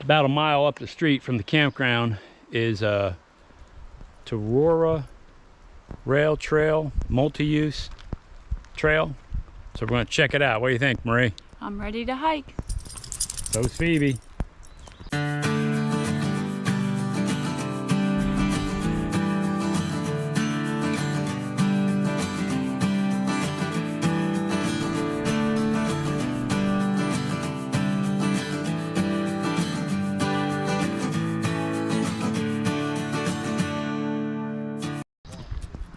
About a mile up the street from the campground is Terrora Trail, multi-use trail. So we're going to check it out. What do you think, Marie? I'm ready to hike. So's Phoebe.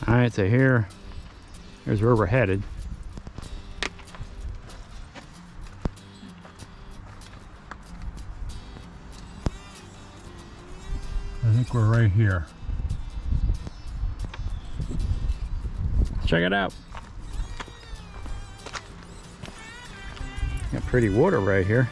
All right, so here's where we're headed. I think we're right here. Check it out. Got pretty water right here.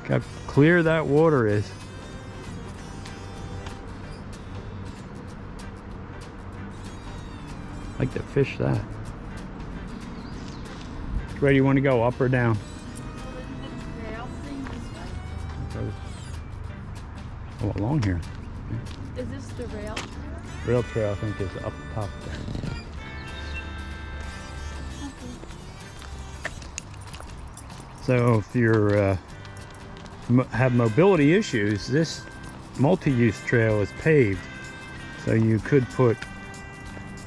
Look how clear that water is. I like to fish that. Which way do you want to go, up or down? Oh, along here. Is this the rail? Rail trail, I think, is up top there. So if you're have mobility issues, this multi-use trail is paved, so you could put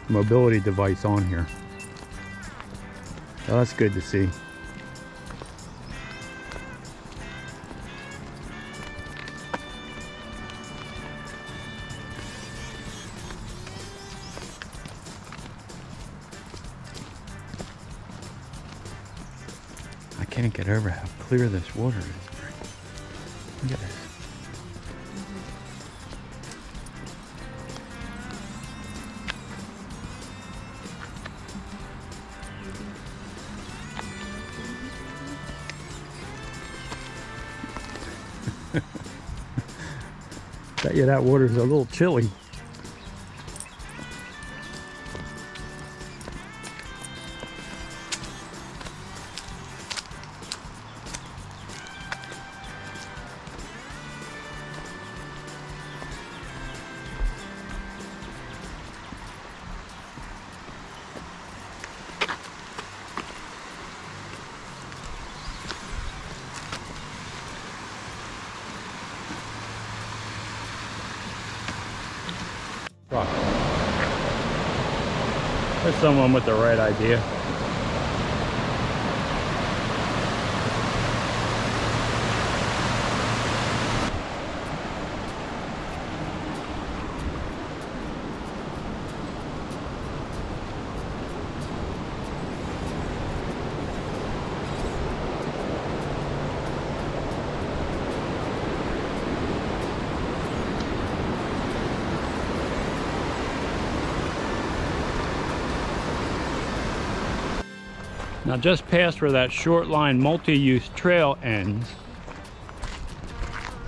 a mobility device on here. So that's good to see. I can't get over how clear this water is. Look at this. Bet you that water's a little chilly. There's someone with the right idea. Now just past where that short line multi-use trail ends,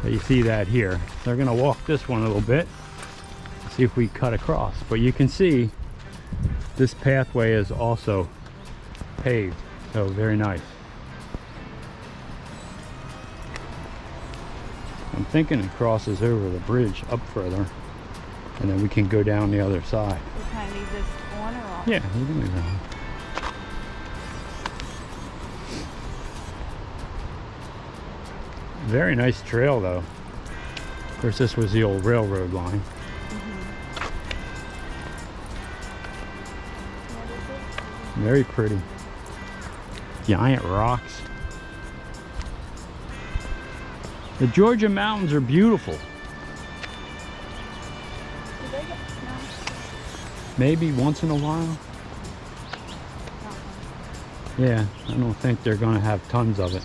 so you see that here. They're gonna walk this one a little bit, see if we cut across. But you can see this pathway is also paved, so very nice. I'm thinking it crosses over the bridge up further, and then we can go down the other side. So can I leave this on or off? Yeah, you can leave that on. Very nice trail though. Of course, this was the old railroad line. Very pretty. Giant rocks. The Georgia mountains are beautiful. Do they get snow? Maybe once in a while. Yeah, I don't think they're going to have tons of it.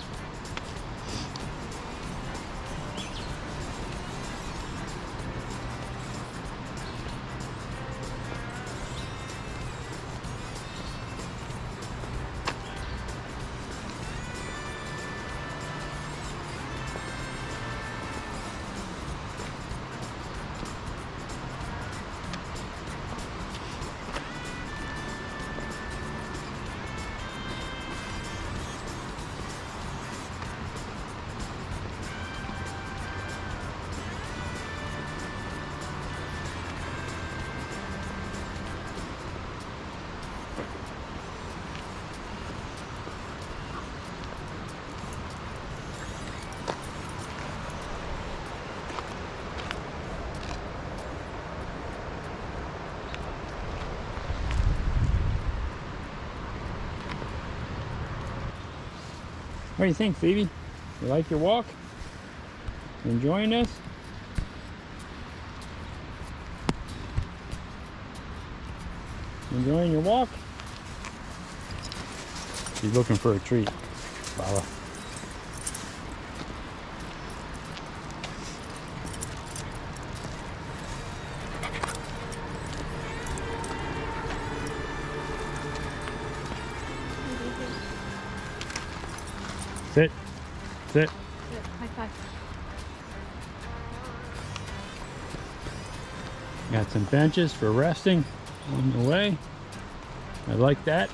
What do you think, Phoebe? You like your walk? You enjoying this? Enjoying your walk? She's looking for a treat, Baba. Sit. Sit. High five. Got some benches for resting on the way. I like that.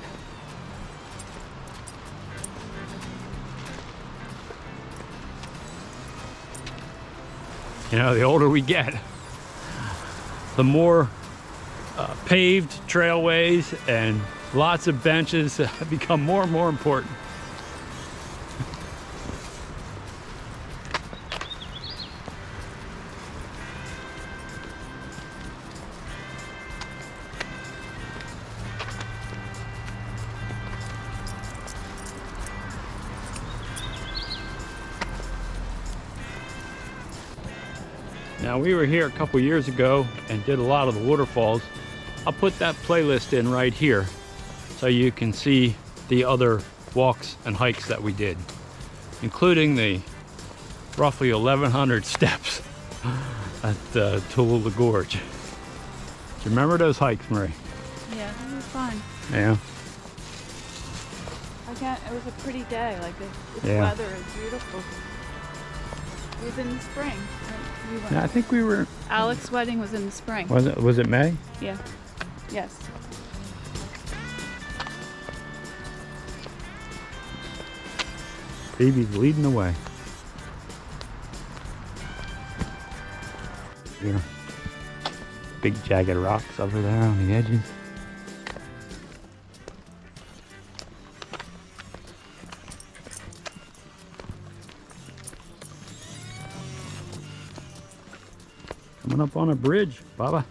You know, the older we get, the more paved trailways and lots of benches become more and more important. Now, we were here a couple years ago and did a lot of the waterfalls. I'll put that playlist in right here so you can see the other walks and hikes that we did, including the roughly 1,100 steps at Tallulah Gorge. Do you remember those hikes, Marie? Yeah, it was fun. Yeah. It was a pretty day. Like this Yeah. weather is beautiful. It was in the spring. Right? We went. Yeah, I think we were. Alex's wedding was in the spring. Was it May? Yeah. Yes. Phoebe's leading the way. Here. Big jagged rocks over there on the edges. Coming up on a bridge, Baba.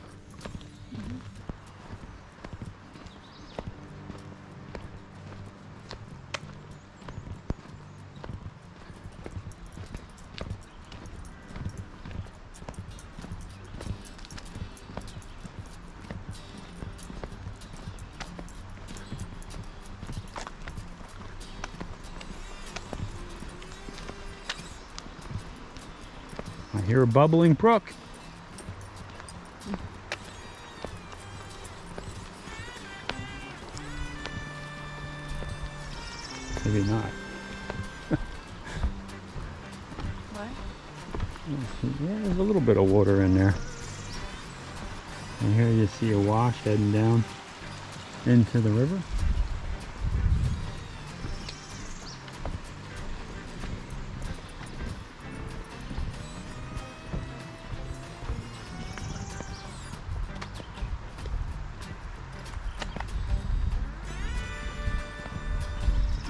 I hear a bubbling brook. Maybe not. What? Yeah, there's a little bit of water in there. And here you see a wash heading down into the river.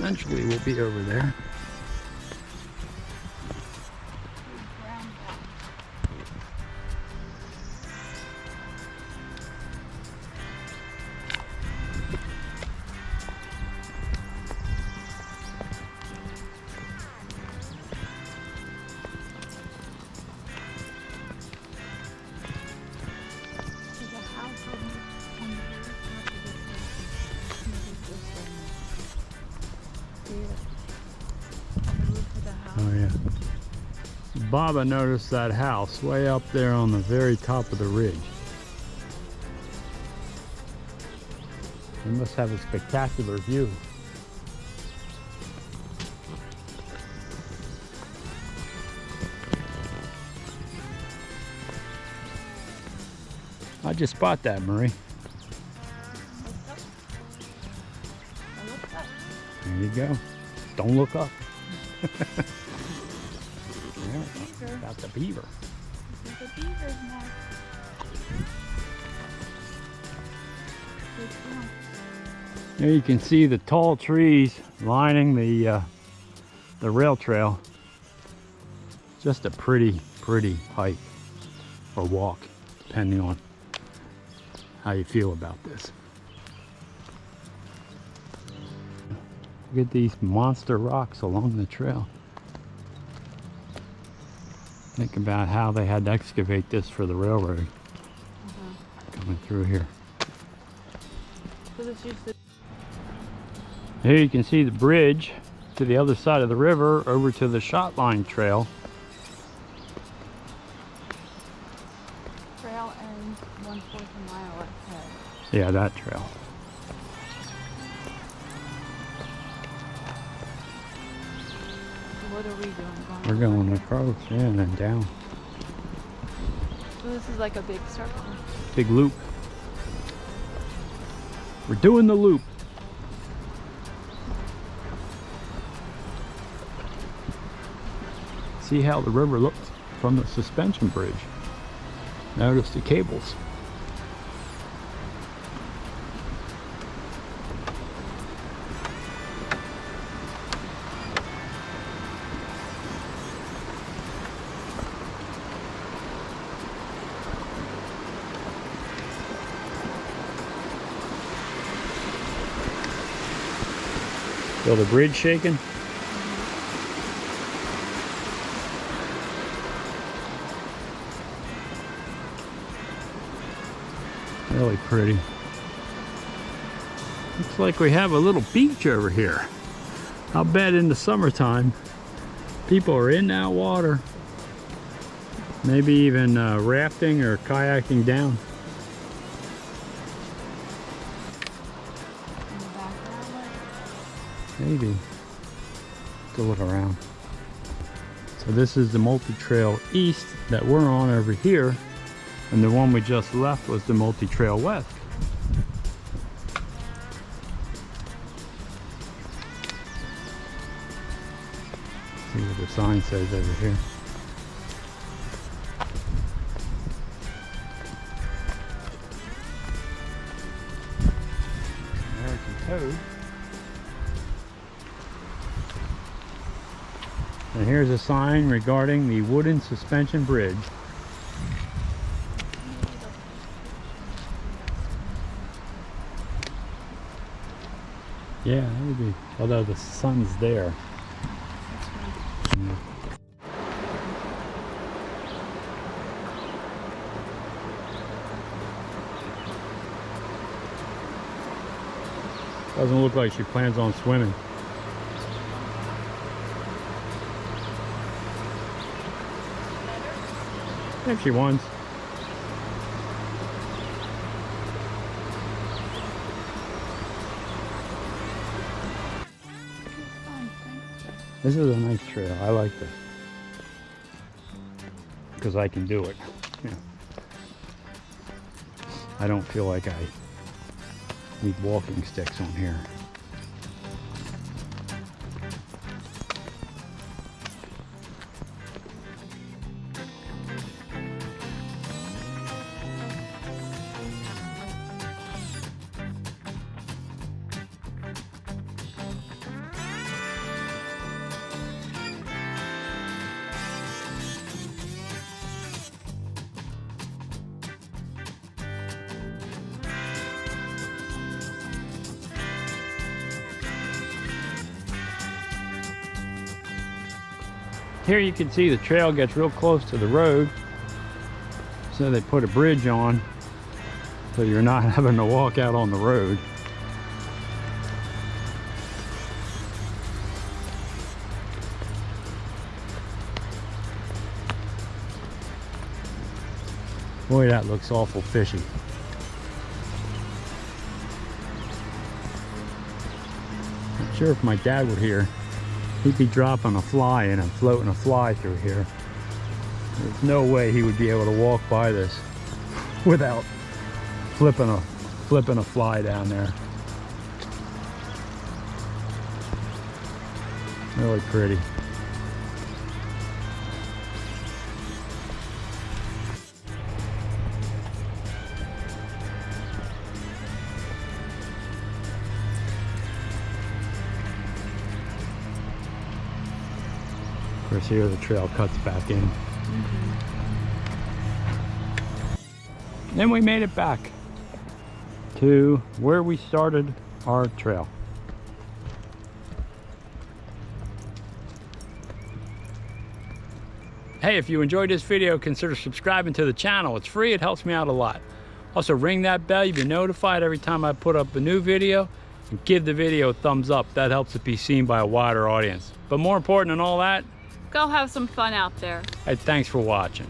Eventually we'll be over there. Oh yeah. Baba noticed that house way up there on the very top of the ridge. It must have a spectacular view. How'd you spot that, Marie? There you go. Don't look up. Yeah, got the beaver. This is a beaver's nest. There you can see the tall trees lining the rail trail. Just a pretty hike or walk, depending on how you feel about this. Look at these monster rocks along the trail. Think about how they had to excavate this for the railroad. Coming through here. So this used to... Here you can see the bridge to the other side of the river over to the shot line trail. Trail ends 1/4 mile ahead. Yeah, that trail. What are we doing? We're going across, yeah, and then down. So this is like a big circle. Big loop. We're doing the loop. See how the river looks from the suspension bridge. Notice the cables. Feel the bridge shaking? Really pretty. Looks like we have a little beach over here. I'll bet in the summertime people are in that water. Maybe even rafting or kayaking down. Maybe. To look around. So this is the multi-trail east that we're on over here, and the one we just left was the multi-trail west. See what the sign says over here. American toad. And here's a sign regarding the wooden suspension bridge. Yeah, that would be, although the sun's there. Doesn't look like she plans on swimming. If she wants. This is a nice trail. I like this because I can do it. Yeah. I don't feel like I need walking sticks on here. Here you can see the trail gets real close to the road, so they put a bridge on so you're not having to walk out on the road. Boy, that looks awful fishy. Not sure if my dad were here, he'd be dropping a fly in and floating a fly through here. There's no way he would be able to walk by this without flipping a fly down there. Really pretty. Of course, here the trail cuts back in. Then we made it back to where we started our trail. Hey, if you enjoyed this video, consider subscribing to the channel. It's free, it helps me out a lot. Also, ring that bell, you'll be notified every time I put up a new video. And give the video a thumbs up, that helps it be seen by a wider audience. But more important than all that, Go have some fun out there. hey, thanks for watching.